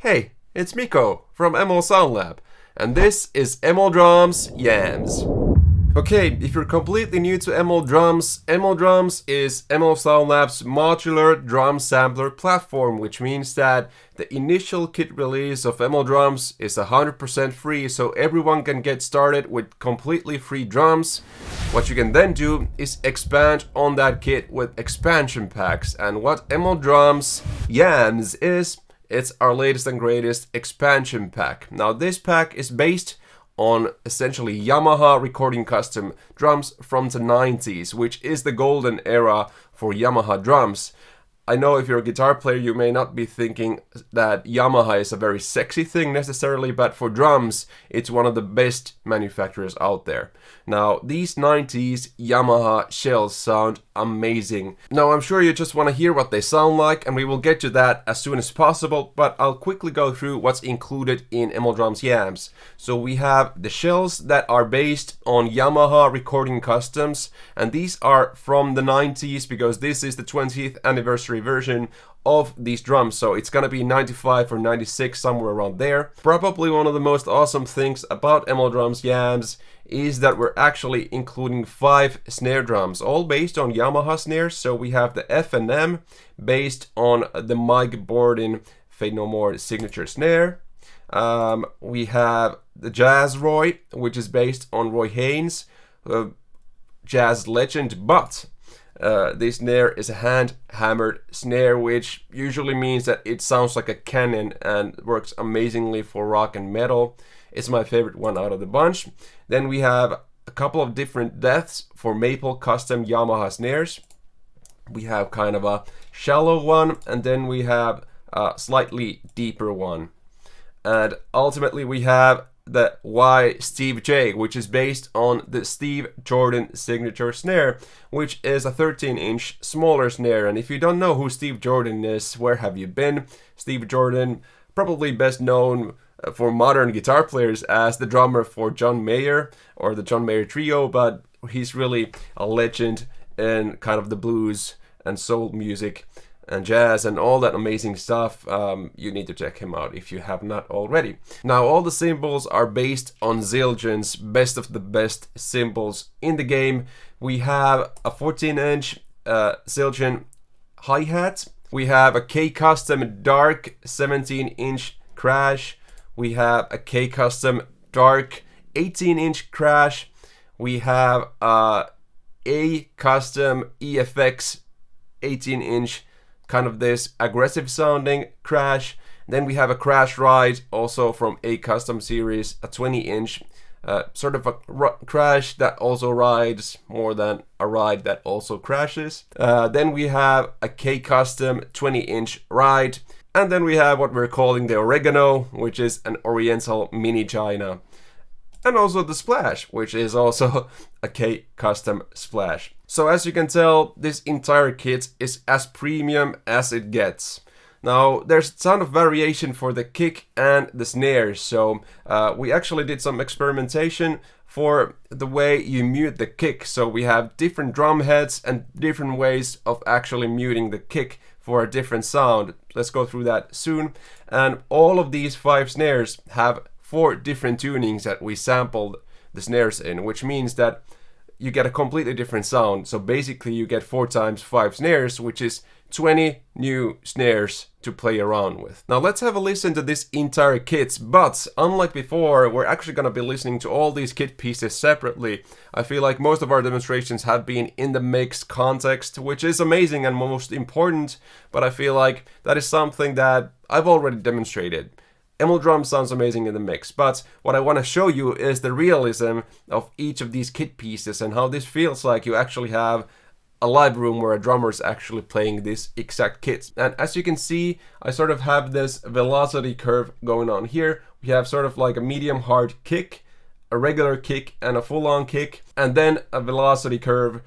Hey, it's Miko from EML Sound Lab, and this is EML Drums Yamz. Okay, if you're completely new to EML Drums is EML Sound Lab's modular drum sampler platform, which means that the initial kit release of EML Drums is 100% free, so everyone can get started with completely free drums. What you can then do is expand on that kit with expansion packs, and what EML Drums Yamz is, it's our latest and greatest expansion pack. Now this pack is based on essentially Yamaha recording custom drums from the 90s, which is the golden era for Yamaha drums. I know if you're a guitar player you may not be thinking that Yamaha is a very sexy thing necessarily, but for drums it's one of the best manufacturers out there. Now these 90s Yamaha shells sound amazing. Now I'm sure you just want to hear what they sound like, and we will get to that as soon as possible, but I'll quickly go through what's included in EML Drums Yamz. So we have the shells that are based on Yamaha recording customs, and these are from the 90s because this is the 20th anniversary version of these drums, so it's gonna be 95 or 96, somewhere around there. Probably one of the most awesome things about EML Drums Yamz is that we're actually including 5 snare drums, all based on Yamaha snares. So we have the F&M based on the Mike Bordin Fade No More signature snare. We have the Jazz Roy, which is based on Roy Haynes, jazz legend, but this snare is a hand-hammered snare, which usually means that it sounds like a cannon and works amazingly for rock and metal. It's my favorite one out of the bunch. Then we have a couple of different depths for maple custom Yamaha snares. We have kind of a shallow one, and then we have a slightly deeper one. And ultimately we have the Y Steve J, which is based on the Steve Jordan signature snare, which is a 13-inch smaller snare. And if you don't know who Steve Jordan is, where have you been? Steve Jordan, probably best known for modern guitar players as the drummer for John Mayer or the John Mayer Trio, but he's really a legend in kind of the blues and soul music and jazz and all that amazing stuff. You need to check him out if you have not already. Now all the cymbals are based on Zildjian's best of the best cymbals in the game. We have a 14-inch Zildjian hi-hat. We have a K-Custom dark 17-inch crash. We have a K-Custom dark 18-inch crash. We have a Custom EFX 18-inch, kind of this aggressive sounding crash. Then we have a crash ride also from A Custom series, a 20-inch sort of a crash that also rides more than a ride that also crashes. Then we have a K Custom 20-inch ride. And then we have what we're calling the Oregano, which is an Oriental mini China. And also the Splash, which is also a K Custom Splash. So as you can tell, this entire kit is as premium as it gets. Now there's a ton of variation for the kick and the snares, so we actually did some experimentation for the way you mute the kick. So we have different drum heads and different ways of actually muting the kick for a different sound. Let's go through that soon. And all of these 5 snares have 4 different tunings that we sampled the snares in, which means that you get a completely different sound. So basically you get 4 times 5 snares, which is 20 new snares to play around with. Now let's have a listen to this entire kit, but unlike before, we're actually going to be listening to all these kit pieces separately. I feel like most of our demonstrations have been in the mix context, which is amazing and most important, but I feel like that is something that I've already demonstrated. EML Drums sounds amazing in the mix, but what I want to show you is the realism of each of these kit pieces and how this feels like you actually have a live room where a drummer is actually playing this exact kit. And as you can see, I sort of have this velocity curve going on here. We have sort of like a medium hard kick, a regular kick, and a full-on kick, and then a velocity curve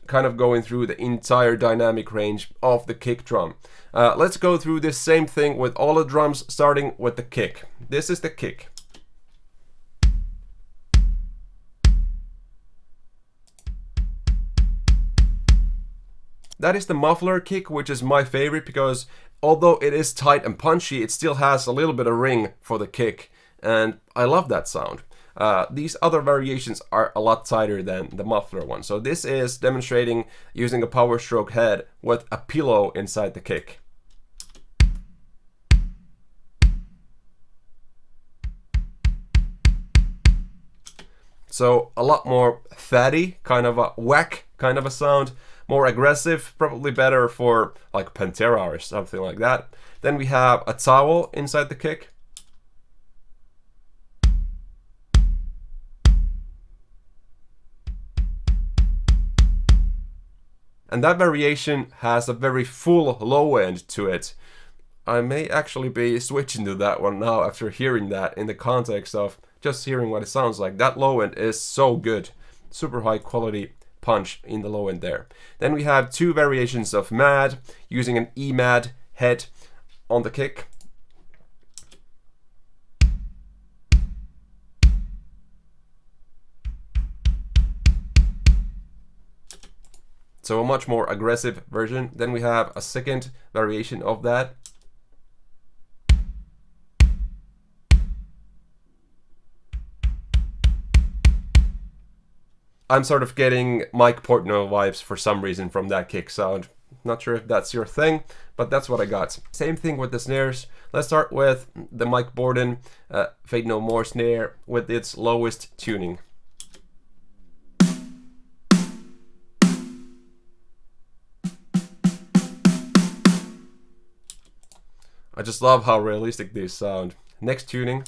kind of going through the entire dynamic range of the kick drum. Let's go through this same thing with all the drums, starting with the kick. This is the kick. That is the muffler kick, which is my favorite because although it is tight and punchy, it still has a little bit of ring for the kick, and I love that sound. These other variations are a lot tighter than the muffler one. So this is demonstrating using a power stroke head with a pillow inside the kick. So a lot more fatty, kind of a whack kind of a sound, more aggressive, probably better for like Pantera or something like that. Then we have a towel inside the kick. And that variation has a very full low end to it. I may actually be switching to that one now after hearing that, in the context of just hearing what it sounds like. That low end is so good. Super high quality punch in the low end there. Then we have two variations of mad, using an EML head on the kick. So a much more aggressive version. Then we have a second variation of that. I'm sort of getting Mike Portnoy vibes for some reason from that kick sound. Not sure if that's your thing, but that's what I got. Same thing with the snares. Let's start with the Mike Bordin Fade No More snare with its lowest tuning. I just love how realistic these sound. Next tuning.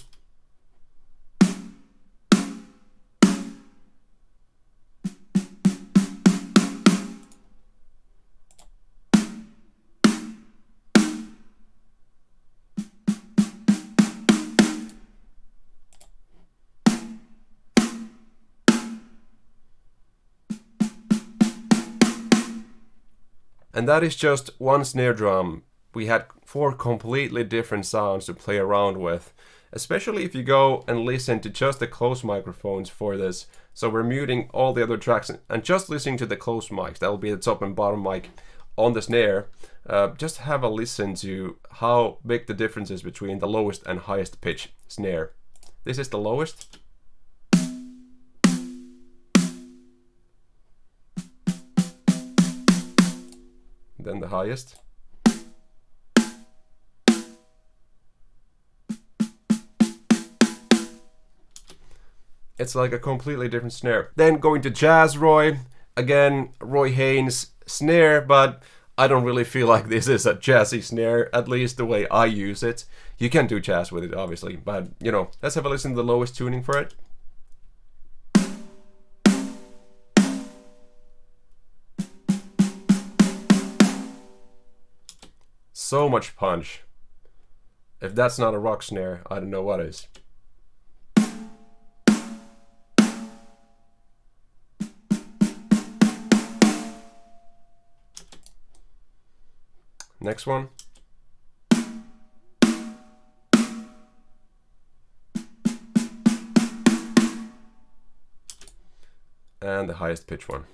And that is just one snare drum. We had 4 completely different sounds to play around with, especially if you go and listen to just the close microphones for this. So we're muting all the other tracks and just listening to the close mics. That will be the top and bottom mic on the snare. Just have a listen to how big the difference is between the lowest and highest pitch snare. This is the lowest. Then the highest. It's like a completely different snare. Then going to Jazz Roy, again Roy Haynes snare, but I don't really feel like this is a jazzy snare, at least the way I use it. You can do jazz with it obviously, but you know, let's have a listen to the lowest tuning for it. So much punch. If that's not a rock snare, I don't know what is. Next one. And the highest pitch one.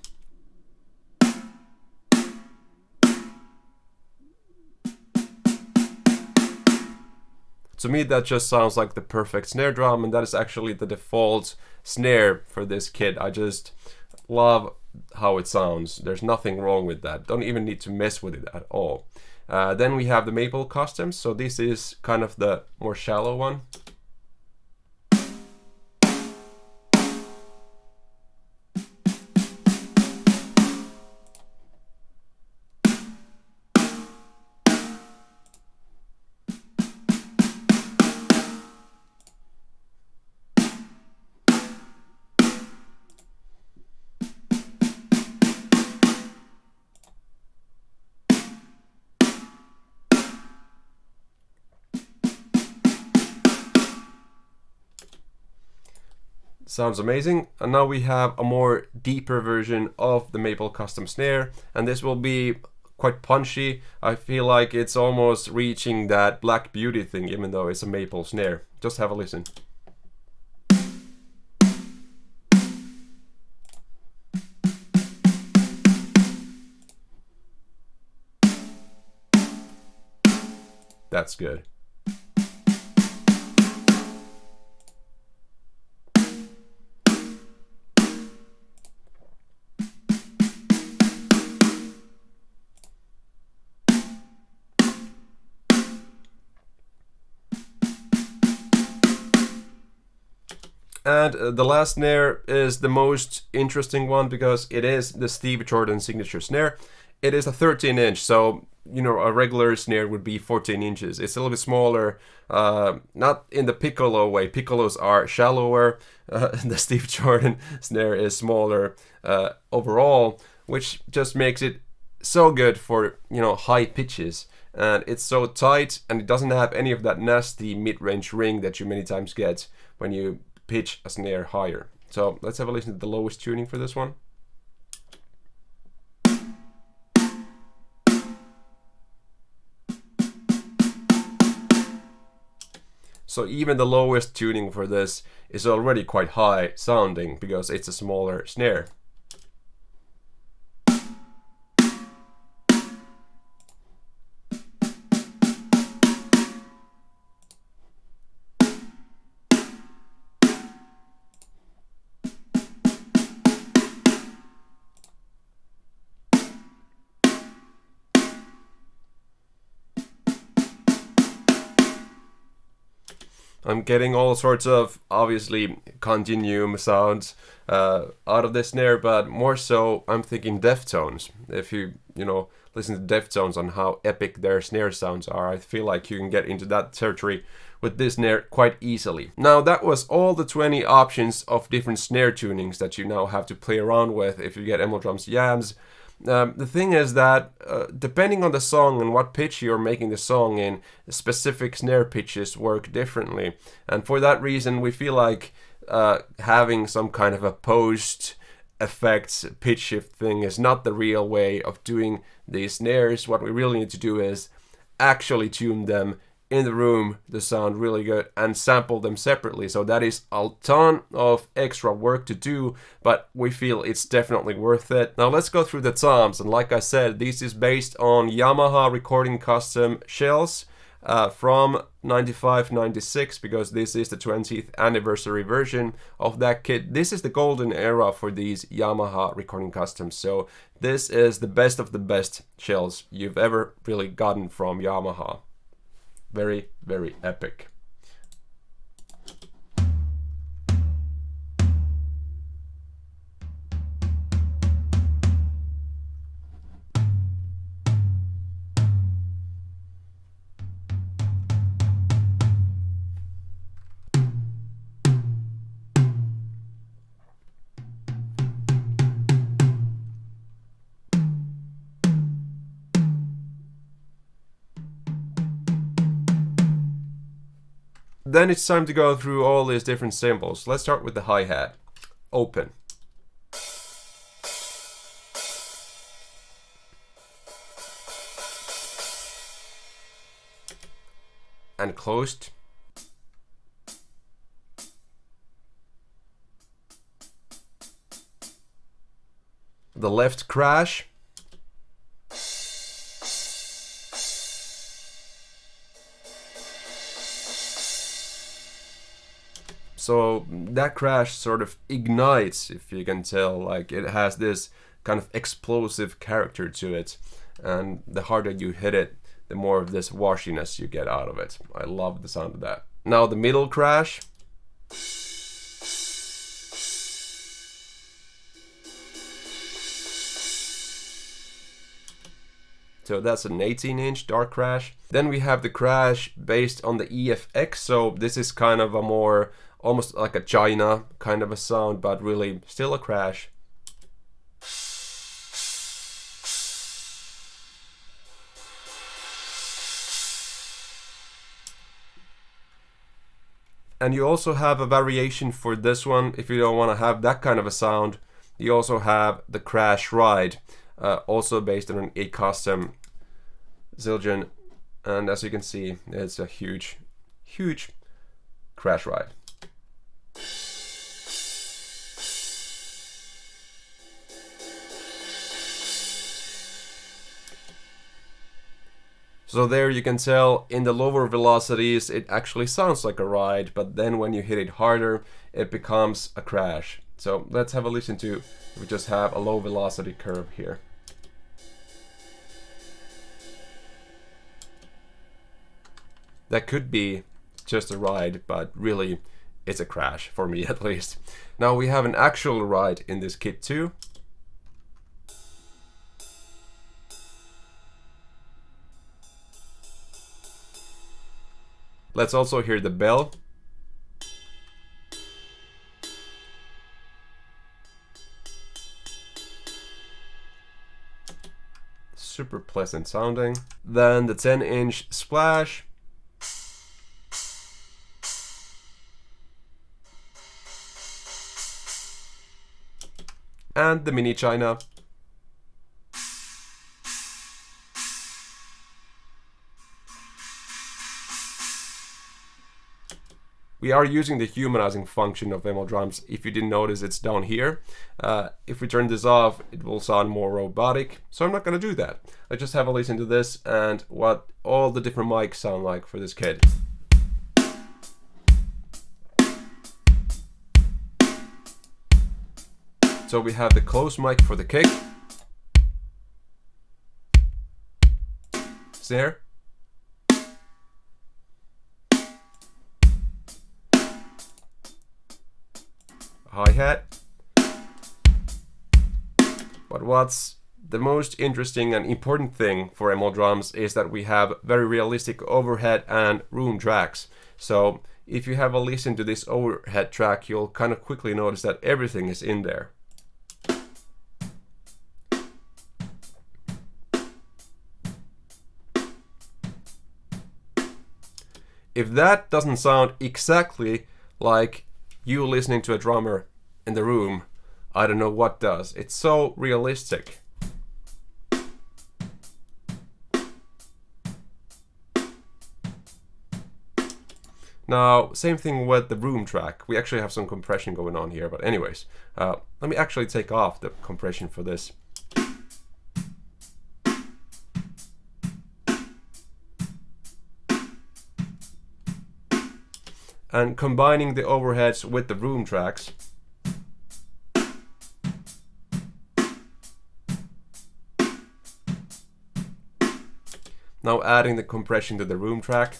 To me that just sounds like the perfect snare drum, and that is actually the default snare for this kit. I just love how it sounds. There's nothing wrong with that. Don't even need to mess with it at all. Then we have the Maple Customs, so this is kind of the more shallow one. Sounds amazing. And now we have a more deeper version of the Maple Custom Snare, and this will be quite punchy. I feel like it's almost reaching that Black Beauty thing, even though it's a maple snare. Just have a listen. That's good. And the last snare is the most interesting one because it is the Steve Jordan signature snare. It is a 13-inch, so you know a regular snare would be 14 inches. It's a little bit smaller, not in the piccolo way. Piccolos are shallower. The Steve Jordan snare is smaller overall, which just makes it so good for, you know, high pitches. And it's so tight, and it doesn't have any of that nasty mid-range ring that you many times get when you pitch a snare higher. So let's have a listen to the lowest tuning for this one. So even the lowest tuning for this is already quite high sounding because it's a smaller snare. I'm getting all sorts of, obviously, continuum sounds out of this snare, but more so I'm thinking Deftones. If you know, listen to Deftones on how epic their snare sounds are, I feel like you can get into that territory with this snare quite easily. Now that was all the 20 options of different snare tunings that you now have to play around with if you get EML Drums Yamz. The thing is that depending on the song and what pitch you're making the song in, specific snare pitches work differently. And for that reason, we feel like having some kind of a post effects pitch shift thing is not the real way of doing these snares. What we really need to do is actually tune them in the room to sound really good and sample them separately. So that is a ton of extra work to do, but we feel it's definitely worth it. Now let's go through the toms, and like I said, this is based on Yamaha recording custom shells from 95-96, because this is the 20th anniversary version of that kit. This is the golden era for these Yamaha recording customs, so this is the best of the best shells you've ever really gotten from Yamaha. Very, very epic. Then it's time to go through all these different cymbals. Let's start with the hi-hat. Open. And closed. The left crash. So that crash sort of ignites, if you can tell, like it has this kind of explosive character to it, and the harder you hit it, the more of this washiness you get out of it. I love the sound of that. Now the middle crash. So that's an 18-inch dark crash. Then we have the crash based on the EFX, so this is kind of a more almost like a China kind of a sound, but really still a crash. And you also have a variation for this one. If you don't want to have that kind of a sound, you also have the crash ride, also based on a custom Zildjian, and as you can see, it's a huge crash ride. So there you can tell in the lower velocities it actually sounds like a ride, but then when you hit it harder it becomes a crash. So let's have a listen to, we just have a low velocity curve here. That could be just a ride, but really it's a crash, for me at least. Now we have an actual ride in this kit too. Let's also hear the bell. Super pleasant sounding. Then the 10-inch splash. And the mini China. We are using the humanizing function of EML Drums. If you didn't notice, it's down here. If we turn this off, it will sound more robotic. So I'm not going to do that. I just have a listen to this and what all the different mics sound like for this kit. So we have the close mic for the kick. Snare. Hi-hat. But what's the most interesting and important thing for EML Drums is that we have very realistic overhead and room tracks. So if you have a listen to this overhead track, you'll kind of quickly notice that everything is in there. If that doesn't sound exactly like you listening to a drummer in the room, I don't know what does. It's so realistic. Now, same thing with the room track. We actually have some compression going on here, but anyways, let me actually take off the compression for this. And combining the overheads with the room tracks. Now adding the compression to the room track.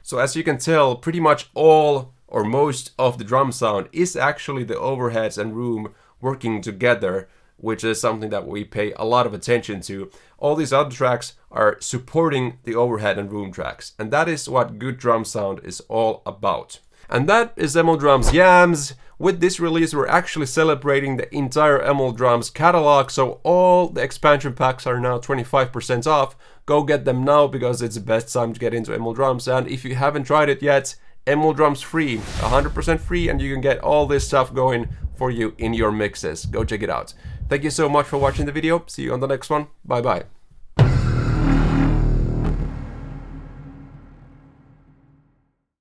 So as you can tell, pretty much all or most of the drum sound is actually the overheads and room working together, which is something that we pay a lot of attention to. All these other tracks are supporting the overhead and room tracks, and that is what good drum sound is all about. And that is EML Drums Yamz. With this release, we're actually celebrating the entire EML Drums catalog, so all the expansion packs are now 25% off. Go get them now because it's the best time to get into EML Drums, and if you haven't tried it yet, EML Drums free, 100% free, and you can get all this stuff going for you in your mixes. Go check it out. Thank you so much for watching the video. See you on the next one. Bye bye.